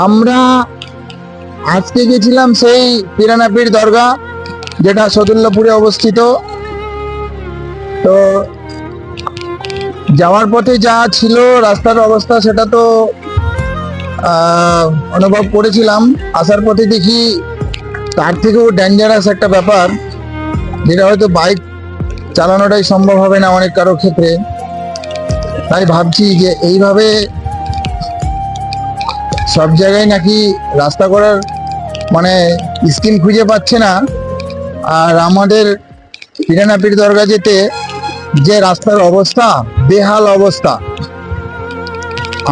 আমরা আজকে গেছিলাম সেই পিরানাপীর দরগা, যেটা সদুল্লাপুরে অবস্থিত। তো যাওয়ার পথে যা ছিল রাস্তার অবস্থা সেটা তো অনুভব করেছিলাম। আসার পথে দেখি তার থেকেও ডেঞ্জারাস একটা ব্যাপার, যেটা হয়তো বাইক চালানোটাই সম্ভব হবে না অনেক কারো ক্ষেত্রে। তাই ভাবছি যে এইভাবে সব জায়গায় নাকি রাস্তা করার মানে স্কিম খুঁজে পাচ্ছে না। আর আমাদের পিরানাপীর দরগা যেতে যে রাস্তার অবস্থা, বেহাল অবস্থা।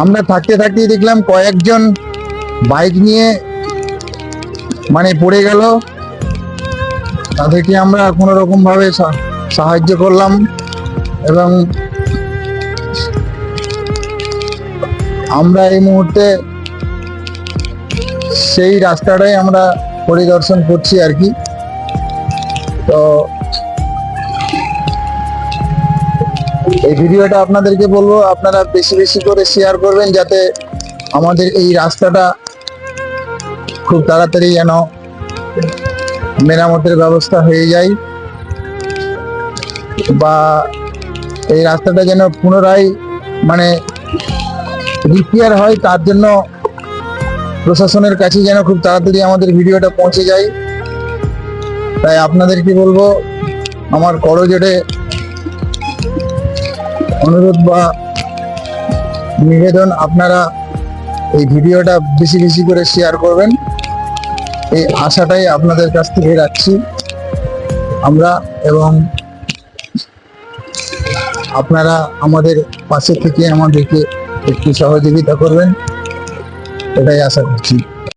আমরা থাকতে থাকতেই দেখলাম কয়েকজন বাইক নিয়ে মানে পড়ে গেল। তাদেরকে আমরা কোনো রকম ভাবে সাহায্য করলাম এবং আমরা এই মুহূর্তে সেই রাস্তাটাই আমরা পরিদর্শন করছি আর কি। তো এই ভিডিওটা আপনাদেরকে বলবো আপনারা বেশি বেশি করে শেয়ার করবেন, যাতে আমাদের এই রাস্তাটা খুব তাড়াতাড়ি যেন মেরামতের ব্যবস্থা হয়ে যায়, বা এই রাস্তাটা যেন পুনরায় মানে রিপেয়ার হয়। তার জন্য প্রশাসনের কাছে যেন খুব তাড়াতাড়ি আমাদের ভিডিওটা পৌঁছে যায়। তাই আপনাদেরকে বলবো, আমার করজোড়ে অনুরোধ বা নিবেদন, আপনারা এই ভিডিওটা বেশি বেশি করে শেয়ার করবেন। এই আশাটাই আপনাদের কাছ থেকে রাখছি আমরা, এবং আপনারা আমাদের পাশে থেকে আমাদেরকে একটু সহযোগিতা করবেন, এটাই আশা করছি।